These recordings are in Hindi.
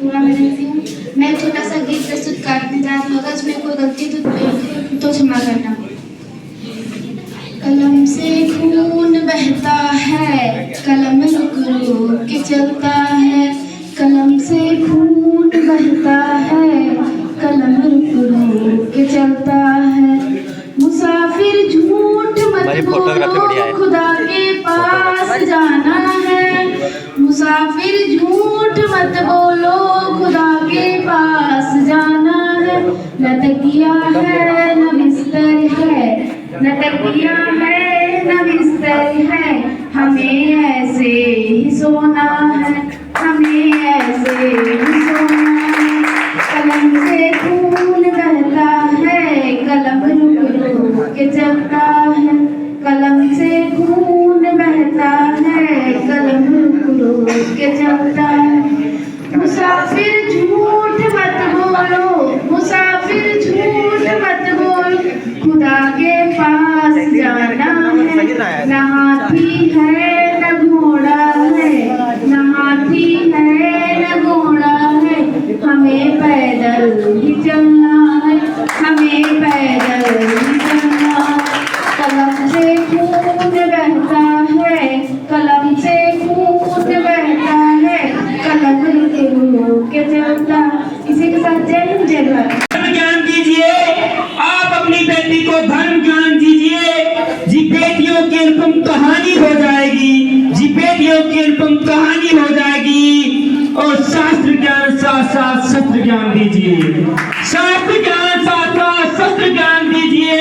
पूरा मैं रहती हूँ। मैं एक छोटा सा गीत प्रस्तुत करने जा रही हूँ, अगर उसमें कोई गलती तो क्षमा करना। कलम से खून बहता है, कलम रुक रुक के चलता है। कलम से खून बहता है, कलम रुक रुक के चलता है। मुसाफिर झूठ मत बोलो, खुदा के पास जाना है। मुसाफिर झूठ मत बोलो, खुदा के पास जाना है। न तकिया है न बिस्तर है, न तकिया है न बिस्तर है, हमें ऐसे ही सोना है, हमें ऐसे ही सोना है। कलम से खून बहता है, कलम रुक रुक के चलता है। कलम से खून बहता है, कलम रुक रुक के चलता है। मुसाफिर झूठ मत बोलो, मुसाफिर झूठ मत बोलो, खुदा के पास जाना है। न हाथी है न घोड़ा है, न हाथी है न घोड़ा है, हमें पैदल ही चलना है, हमें पैदल ही चलना है। कलम से खून बहता है, कलम से खून बहता है, कलम रुक के चलता। इसी के साथ जय हिंद जय भारत। ज्ञान दीजिए, आप अपनी बेटी को धर्म ज्ञान दीजिए। जी बेटियों की अनुपम कहानी हो जाएगी, जी बेटियों की अनुपम कहानी हो जाएगी। और शास्त्र ज्ञान साथ साथ शस्त्र ज्ञान दीजिए, शास्त्र ज्ञान साथ साथ शस्त्र ज्ञान दीजिए।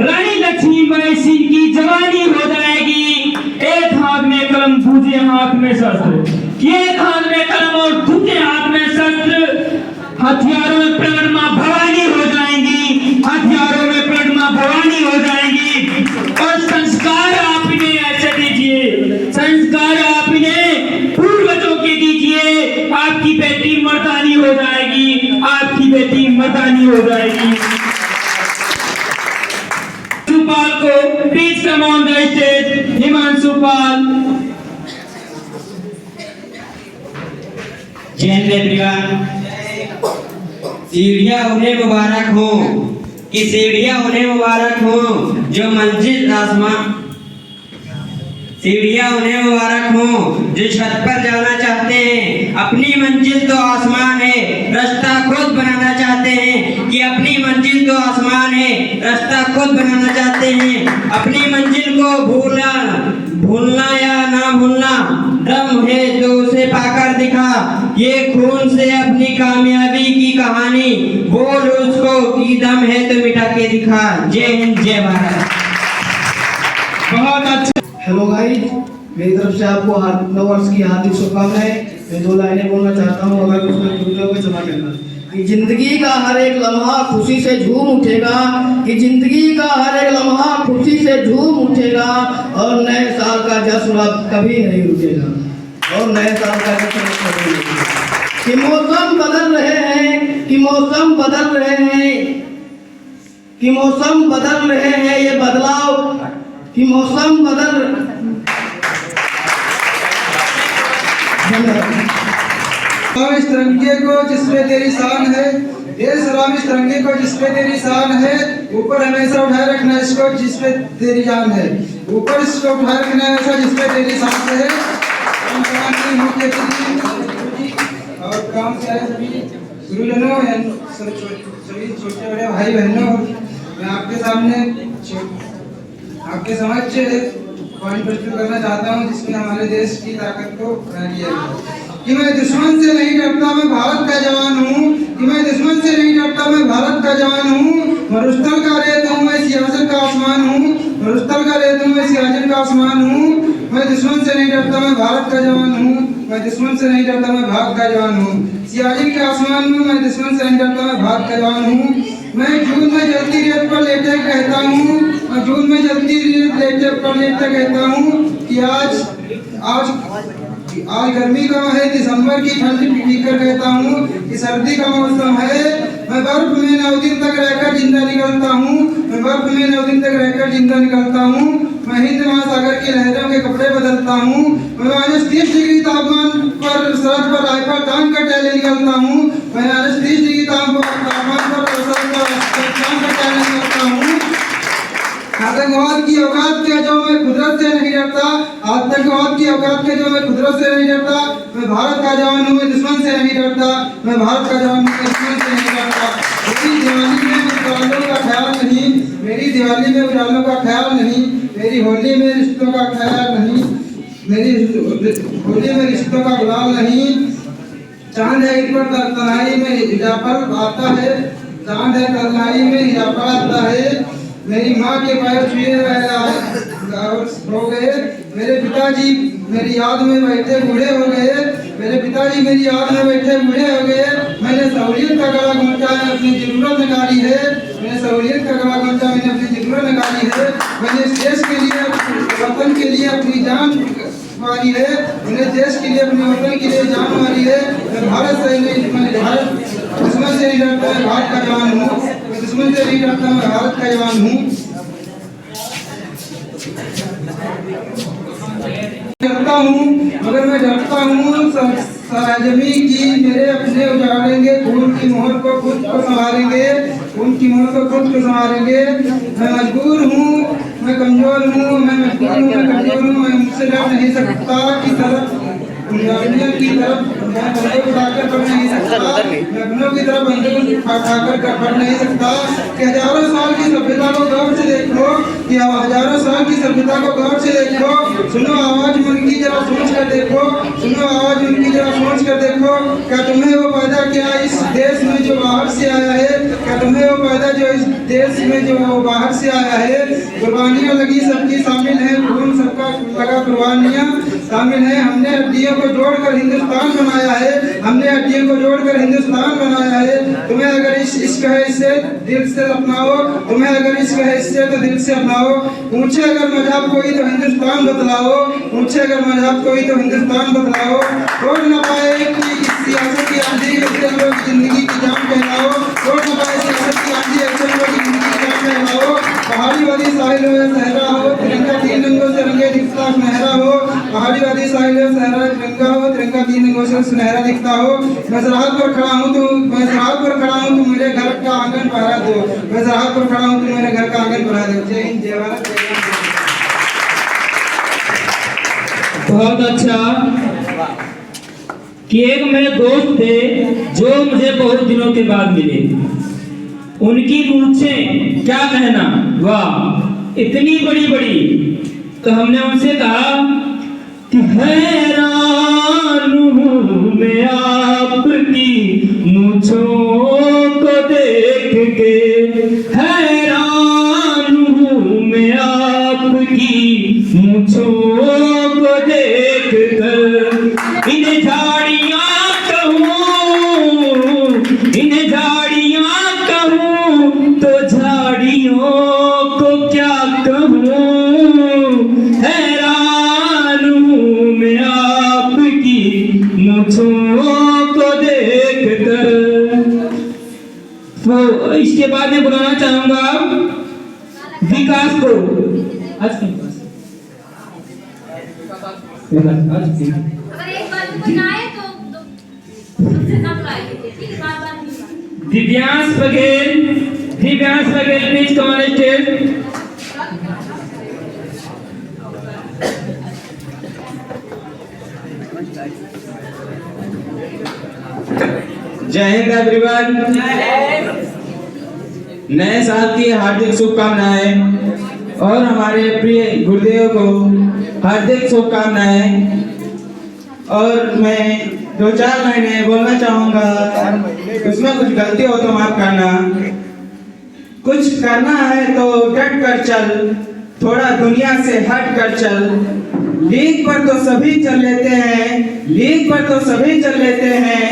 रानी लक्ष्मीबाई सिंह की जवानी हो जाएगी। एक हाथ में कलम दूसरे हाथ में शस्त्र, एक हाथ में कलम और दूसरे हाथ में शस्त्र। हथियारों में प्रकट मां भवानी हो जाएंगी, हथियारों में प्रकट मां भवानी हो जाएंगी। और संस्कार आप इन्हें ऐसे दीजिए, संस्कार आप इन्हें पूर्वजों के दीजिए। आपकी बेटी मर्दानी हो जाएगी, आपकी बेटी मर्दानी हो जाएगी। पाल को please come on the stage, Himanshu Pal. जय हिंद एवरीवन। सीढ़ियां उन्हें मुबारक हो, कि सीढ़ियां उन्हें मुबारक हो जो मंजिल आसमान, सीढ़ियां उन्हें मुबारक हो जो छत पर जाना चाहते हैं। अपनी मंजिल तो आसमान है, रास्ता खुद बनाना चाहते हैं। कि अपनी मंजिल तो आसमान है, रास्ता खुद बनाना चाहते हैं। अपनी मंजिल को भूलना या ना भूलना, दम है तो उसे पाकर दिखा। ये खून से अपनी कामयाबी की कहानी, बोल उसको कि दम है तो मिटा के दिखा। जय हिंद जय भारत। बहुत अच्छा। हेलो गाइस, मेरी तरफ से आपको नव वर्ष की हार्दिक शुभकामनाएं। मैं दो लाइनें बोलना चाहता हूँ, अगर उसमें त्रुटि हो तो क्षमा करना। कि जिंदगी का हर एक लम्हा खुशी से झूम उठेगा, कि जिंदगी का हर एक लम्हा खुशी से झूम उठेगा। और नए साल का जश्न अब कभी नहीं रुकेगा, और नए साल का जश्न कभी नहीं रुकेगा। कि मौसम बदल रहे हैं, कि मौसम बदल रहे हैं, कि मौसम बदल रहे हैं, ये बदलाव कि मौसम बदल। इस तिरंगे को जिसपे तेरी शान है, ये सलाम इस तिरंगे को जिसपे तेरी शान है। ऊपर हमेशा उठाए रखना इसको जिसपे तेरी जान है, ऊपर इसको उठाए रखना हमेशा जिसपे तेरी सांस है। और काम से आए सभी गुरुजनों, सभी छोटे बड़े भाई बहनों, मैं आपके समक्ष पॉइंट प्रस्तुत करना चाहता हूँ जिसमें हमारे देश की ताकत को बयान किया गया। कि मैं दुश्मन से नहीं डरता, मैं भारत का जवान हूँ। कि मैं दुश्मन से नहीं डरता, मैं भारत का जवान हूँ। मरुस्थल का रेत हूँ, मैं सियासत का आसमान हूँ। मरुस्थल का रेत हूँ, मैं सियासत का आसमान हूँ। मैं दुश्मन से नहीं डरता, मैं भारत का जवान हूँ। मैं दुश्मन से नहीं डरता, मैं भारत का जवान हूँ। सियाचिन के आसमान में मैं दुश्मन से नहीं डरता, मैं भारत का जवान हूँ। मैं जून में जलती रेत पर लेटे कहता हूँ, मैं जून में जलती रेत पर लेटे कहता हूँ कि आज गर्मी का है, दिसंबर की ठंड पीकर कहता हूँ कि सर्दी का मौसम है। मैं बर्फ में 9 दिन तक रहकर जिंदा निकलता हूँ, मैं बर्फ में 9 दिन तक रहकर जिंदा निकलता हूँ। मैं हिंद महासागर की लहरों के कपड़े बदलता हूँ, मैं -30 डिग्री तापमान पर सड़क पर राइफल तान कर टहले निकलता हूँ, मैं -30 डिग्री तापमान पर सड़क पर तान कर टहले निकलता हूँ। आतंकवाद की औकात के जो मैं कुदरत से नहीं डरता, आतंकवाद की औकात के जो मैं कुदरत से नहीं डरता, मैं भारत का जवान हूँ, मैं दुश्मन से नहीं डरता, मैं भारत का जवान हूँ, मैं दुश्मन से नहीं डरता। मेरी दिवाली में उजालों का ख्याल नहीं, मेरी दिवाली में उजालों का ख्याल नहीं, मेरी होली में रिश्तों का ख्याल नहीं, मेरी होली में रिश्तों का गुलाल नहीं। चांद है ईद पर तन्हाई में हिजाफल आता है, चांद है तन्हाई में हिजाफल आता है। मेरी माँ के पैर छुए हो गए, मेरे पिताजी मेरी याद में बैठे बूढ़े हो गए, मेरे पिताजी मेरी याद में बैठे बूढ़े हो गए। मैंने सहूलियत का गला घोंटा है, अपनी जरूरत निकाली है, मैंने सहूलियत का गला घोंटा, मैंने अपनी जरूरत निकाली है। मैंने इस देश के लिए, वतन के लिए अपनी जान मारी है, मैंने देश के लिए, अपने वतन के लिए जान मारी है। मैं भारत से नहीं, मैं भारत दुश्मन से नहीं डरता, मैं भारत का जवान हूँ, मैं दुश्मन से नहीं डरता, मैं भारत का जवान हूँ। डरता हूँ मगर मैं डरता हूँ सराजमी की, मेरे अपने उजाड़ेंगे, खून की मोहर को खुद को संभालेंगे, खून की मोहर को खुद को संभालेंगे। मैं मजबूर हूँ, मैं कमजोर हूँ, मैं मजबूर हूँ, मैं कमजोर हूँ, मैं मुझसे डर नहीं सकता की तरफ की तरफ मैं बंदूक उठाकर बढ़ नहीं सकता, मैं अपनों की तरफ बंदूक उठाकर बढ़ नहीं सकता। कि हजारों साल की सभ्यता को गौर से देखो, कि हजारों साल की सभ्यता को गौर से देखो, सुनो आवाज उनकी जरा सोच कर देखो, सुनो आवाज उनकी जरा सोच कर देखो। क्या तुम्हें वो पैदा किया इस देश में जो बाहर से आया है, क्या तुम्हें वो पैदा जो इस देश में जो बाहर से आया है। कुर्बानियाँ लगी सबकी शामिल है, खून सबका लगा कुर्बानियाँ शामिल है। हमने हड्डियों को जोड़कर हिंदुस्तान बनाया है, हमने हड्डियों को जोड़कर हिंदुस्तान बनाया है। तुम्हें अगर इश्क है इससे दिल से अपनाओ, तुम्हें अगर इश्क है इससे तो दिल से अपनाओ। पूछे अगर मजहब कोई तो हिंदुस्तान बतलाओ, पूछे अगर मजहब कोई तो हिंदुस्तान बतलाओ। रोक न पाए कि इस सियासत की आंधी ऐसे लोगों की जिंदगी की जान कहलाओ, रोक न पाए सियासत की आंधी ऐसे लोगों की जिंदगी की जान कहलाओ। पहाड़ी वादी साहिल हो या सहरा हो, तिरंगा 3 रंगों से रंगे दिखता सुनहरा हो। पहाड़ी वादी साहिल हो सहरा तिरंगा हो, तिरंगा 3 रंगों से सुनहरा दिखता हो। मैं सरहद पर खड़ा हूँ, मैं सरहद पर खड़ा हूँ, तू मेरे घर का आंगन पहरा दो, मैं सरहद पर खड़ा हूँ, तू मेरे घर का आंगन पहरा दो। जय हिंद, जय भारत, जय हिंद। बहुत अच्छा कि एक मेरे दोस्त थे जो मुझे बहुत दिनों के बाद मिले, उनकी मूंछें क्या कहना, वाह इतनी बड़ी बड़ी। तो हमने उनसे कहा कि हैरान हूँ मैं आपकी मूंछों को देख के, हैरान हूँ मैं आपकी मूंछों को देख कर। इन्हें झाड़ियाँ कहूँ, इन्हें झाड़ियाँ कहूँ तो झाड़ियों को क्या कहूँ। हैरान हूँ मैं आपकी मूंछों को देख कर। तो इसके बाद मैं बुलाना चाहूंगा विकास को। आज अगर एक बार कोई ना आए तो सबसे ना बुलाएंगे, ठीक है? बार-बार नहीं। Divyansh Baghel, Divyansh Baghel please come on stage. जय हिंद एवरीवन। नए साल की हार्दिक शुभकामनाएं और हमारे प्रिय गुरुदेव को हार्दिक शुभकामनाएं। और मैं 2-4 महीने बोलना चाहूँगा, उसमें कुछ गलती हो तो माफ करना। कुछ करना है तो डट कर चल, थोड़ा दुनिया से हट कर चल। लीक पर तो सभी चल लेते हैं, लीक पर तो सभी चल लेते हैं,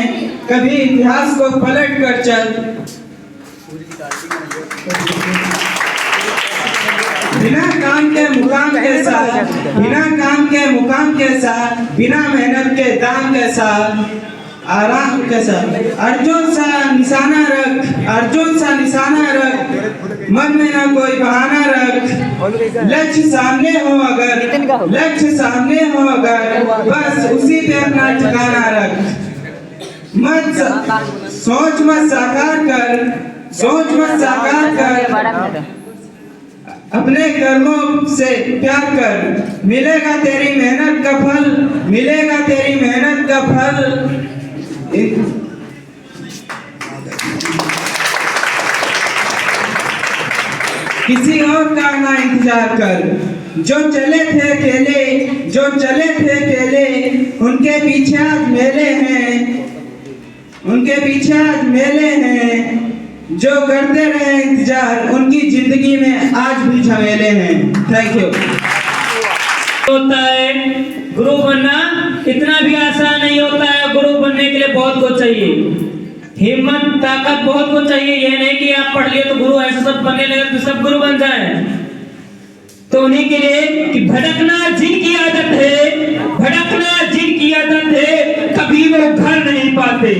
कभी इतिहास को पलट कर चल। बिना काम के मुकाम के साथ, बिना काम के मुकाम के साथ, बिना मेहनत के दाम के साथ आराम कैसा अर्जुन सा निशाना रख, अर्जुन सा निशाना रख, मन में ना कोई बहाना रख, लक्ष्य सामने हो अगर, लक्ष्य सामने हो अगर, बस उसी पे अपना ठिकाना रख। सोच मत साकार कर, सोच मत साकार कर, अपने कर्मों से प्यार कर, मिलेगा तेरी मेहनत का फल, मिलेगा तेरी मेहनत का फल। किसी और का ना इंतजार कर, जो चले थे अकेले, जो चले थे अकेले, उनके पीछे आज मेले हैं, उनके पीछे आज मेले हैं, जो करते रहे इंतजार, उनकी जिंदगी में आज भी झमेले हैं। Thank you. होता है गुरु बनना इतना भी आसान नहीं होता है। गुरु बनने के लिए बहुत कुछ चाहिए, हिम्मत ताकत बहुत कुछ चाहिए। ये नहीं कि आप पढ़ लिए तो गुरु ऐसे सब बनने लगे तो सब गुरु बन जाए। तो उन्हीं के लिए कि भटकना जिनकी आदत है, भटकना जिनकी आदत है, कभी वो घर नहीं पाते।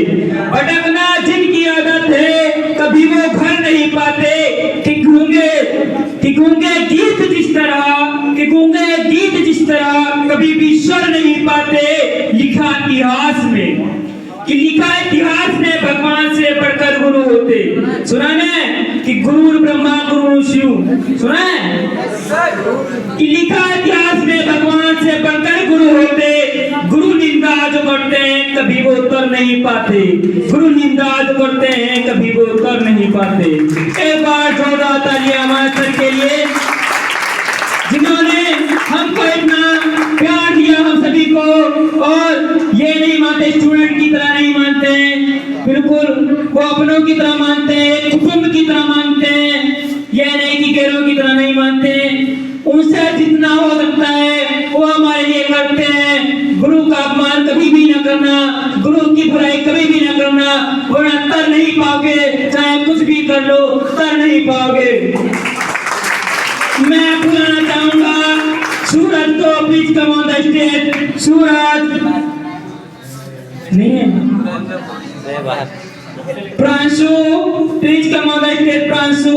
भटकना जिनकी आदत है, कभी वो घर नहीं पाते। कि गूंगे गीत जिस तरह, कि गूंगे गीत जिस तरह, कभी भी स्वर नहीं पाते। लिखा इतिहास में, कि लिखा इतिहास में भगवान से बढ़कर गुरु होते। सुना है कि गुरु ब्रह्मा गुरु शिव, सुना है कि लिखा इतिहास में भगवान से बढ़कर गुरु होते। गुरु निंदा जो करते हैं कभी वो उतर नहीं पाते, गुरु निंदा जो करते हैं कभी वो उतर नहीं पाते। एक बार जोरदार तालियां हमारे सर के लिए, जिन्होंने हमको इतना प्यार दिया, हम सभी को। और ये नहीं मानते, स्टूडेंट की तरह नहीं मानते हैं, बिल्कुल वो अपनों की तरह मानते हैं, कुटुंब की तरह मानते हैं। ये नहीं कि गैरों की तरह नहीं मानते। उनसे जितना हो सकता है वो हमारे लिए करते हैं। गुरु का अपमान कभी भी न करना, गुरु की बुराई कभी भी न करना, वरना तर नहीं पाओगे। चाहे कुछ भी कर लो, तर नहीं पाओगे। मैं बुलाना चाहूंगा सूरज को, please come on the stage. Suraj नहीं है, Pranshu please come on the stage. Pranshu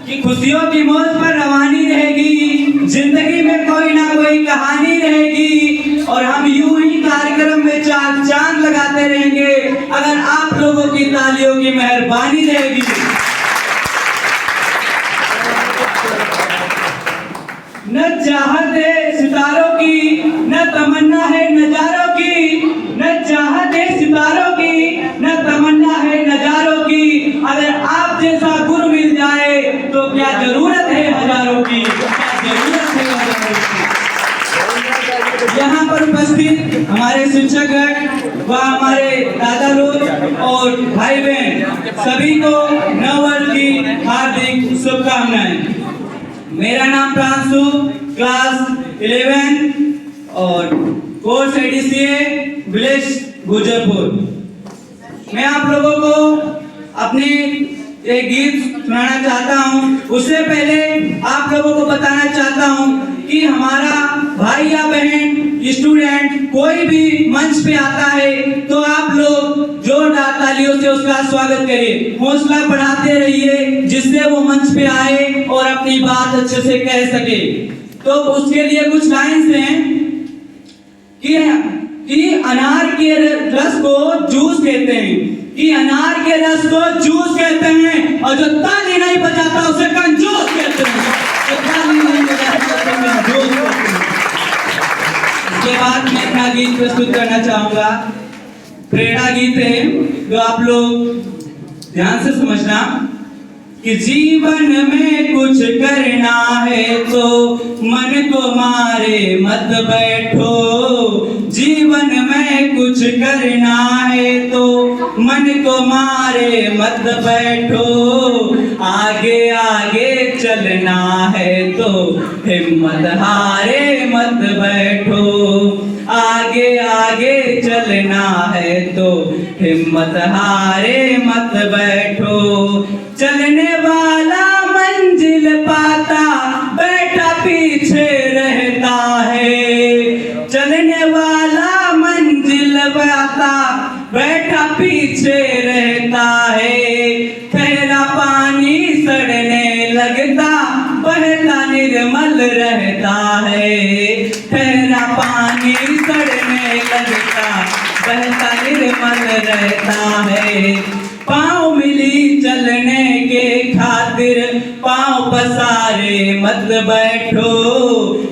कि खुशियों की मौज पर रवानी रहेगी, जिंदगी में कोई ना कोई कहानी रहेगी, और हम यूं ही कार्यक्रम में चार चांद लगाते रहेंगे अगर आप लोगों की तालियों की मेहरबानी रहेगी। न चाहत है सितारों की, न तमन्ना है नजारों की, न चाहत है सितारों की, न तमन्ना है नजारों की। अगर आप जैसा गुरु मिल जाए तो क्या जरूरत है हजारों की, क्या जरूरत है हजारों की। यहाँ पर उपस्थित हमारे शिक्षक व हमारे दादा लोग और भाई बहन सभी को नववर्ष की हार्दिक शुभकामनाएं। मेरा नाम प्रांशु, क्लास 11 और कोर्स ADCA विलेज गुजरपुर। मैं आप लोगों को अपनी एक गीत सुनाना चाहता हूँ। उससे पहले आप लोगों को बताना चाहता हूँ कि हमारा भाई या बहन स्टूडेंट कोई भी मंच पे आता है तो आप लोग जोरदार तालियों से उसका स्वागत करिए, हौसला बढ़ाते रहिए जिससे वो मंच पे आए और अपनी बात अच्छे से कह सके। तो उसके लिए कुछ लाइन्स हैं कि अनार के रस को जूस कहते हैं, कि अनार के रस को जूस कहते हैं, और जो ताली नहीं बजाता उसे कंजूस कहते हैं। जो ताली नहीं बजाता उसे कंजूस कहते हैं। इसके बाद मैं अपना गीत प्रस्तुत करना चाहूंगा। प्रेरणा गीत है जो आप लोग ध्यान से समझना कि जीवन में कुछ करना है तो मन को मारे मत बैठो, जीवन में कुछ करना है तो मन को मारे मत बैठो, आगे आगे चलना है तो हिम्मत हारे मत बैठो, आगे आगे चलना है तो हिम्मत हारे मत बैठो, चलने वाला मंजिल पाता बैठा पीछे रहता है, चलने वाला मंजिल बैठा पीछे रहता है। ठहरा पानी सड़ने लगता, बहता निर्मल रहता है। ठहरा पानी सड़ने लगता, बहता निर्मल रहता है। पाँव मिली चलने के खातिर पाँव पसारे मत बैठो,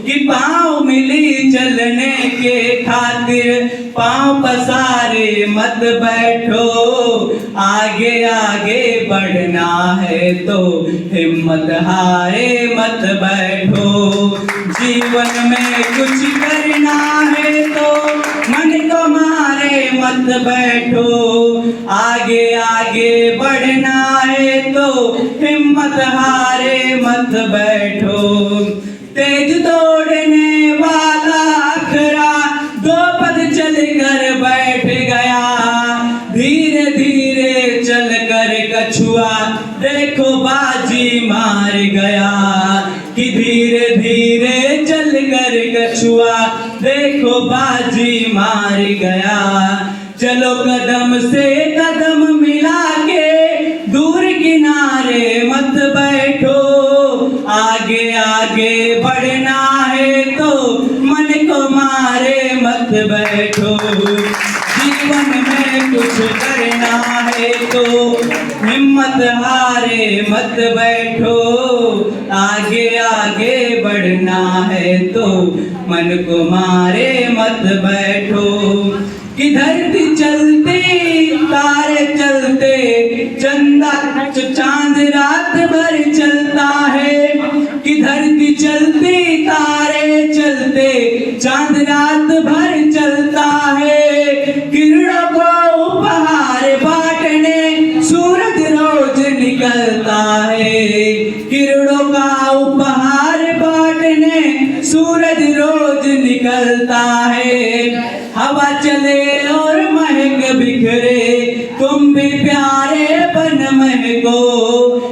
कि पाँव मिली चलने के खातिर पाँव पसारे मत बैठो। आगे आगे बढ़ना है तो हिम्मत हारे मत बैठो। जीवन में कुछ करना है तो मन को मारे मत बैठो। आगे आगे बढ़ना है तो हिम्मत हारे मत बैठो। तेज दौड़ने वाला अखरा दो पद चल कर बैठ गया। धीरे धीरे चल कर कछुआ देखो बाजी मार गया, कि धीरे धीरे चल कर कछुआ देखो बाजी मार गया। चलो कदम से कदम मिला के दूर किनारे मत बैठो। आगे आगे बढ़ना है तो मन को मारे मत बैठो। जीवन में कुछ करना है तो हिम्मत हारे मत बैठो। आगे आगे बढ़ना है तो मन को मारे मत बैठो। कि धरती चलती तारे चलते, चंदा चांद रात भर चलता है। कि धरती चलती तारे चलते, चांद रात भर चलता है। किरणों को उपहार बांटने सूरज रोज निकलता है। किरणों का उपहार बांटने सूरज रोज निकलता है। हवा चले और महक बिखरे, तुम भी प्यारे बन महको।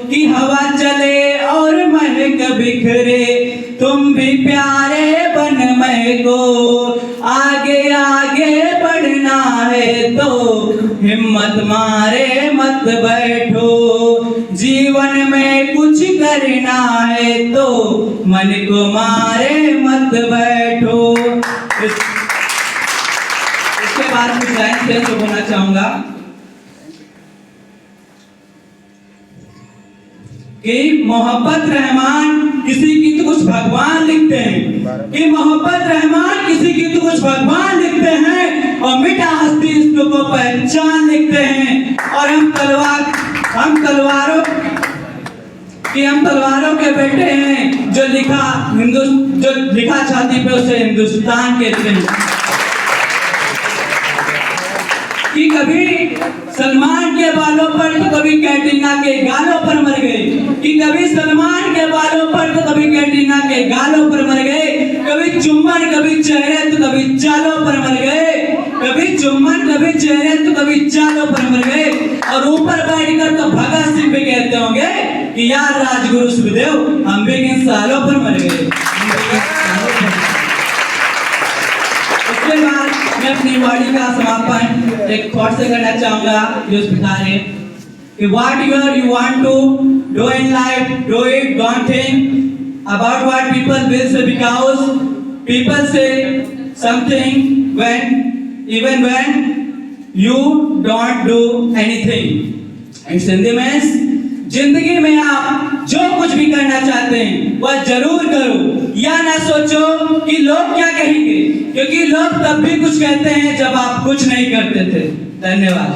कि हवा चले और महक बिखरे, तुम भी प्यारे बन महको। आगे आगे बढ़ना है तो हिम्मत मारे मत बैठो। जीवन में कुछ करना है तो मन को मारे मत बैठो। इसके बाद कुछ लाइन से तो बोलना चाहूंगा कि मोहब्बत रहमान किसी की तो कुछ भगवान लिखते हैं। कि मोहब्बत रहमान किसी की तो कुछ भगवान लिखते हैं, और मिटा हस्ती इसको पहचान लिखते हैं। और हम तलवारों के बेटे हैं, जो लिखा छाती पे उसे हिंदुस्तान कहते हैं। कि कभी सलमान के बालों पर तो कभी कैटरीना के गालों पर मर गए। कि कभी सलमान के बालों पर तो कभी कैटरीना के गालों पर मर गए। कभी चुम्बन कभी चेहरे तो कभी चालों पर मर गए। कभी चुम्बन कभी चेहरे तो कभी चालों पर मर गए। और ऊपर बैठकर तो भगत सिंह भी कहते होंगे कि यार राजगुरु सुखदेव हम भी किन सालों पर मर गए। उसके बाद मैं अपनी वाणी का समापन एक थॉट से करना चाहूंगा जो इस प्रकार है कि whatever you want to do in life, do it. Don't think about what people will say, because people say something even when you don't do anything. It's in the means जिंदगी में आप जो कुछ भी करना चाहते हैं वह जरूर करो। या ना सोचो कि लोग क्या कहेंगे, क्योंकि लोग तब भी कुछ कहते हैं जब आप कुछ नहीं करते थे। धन्यवाद।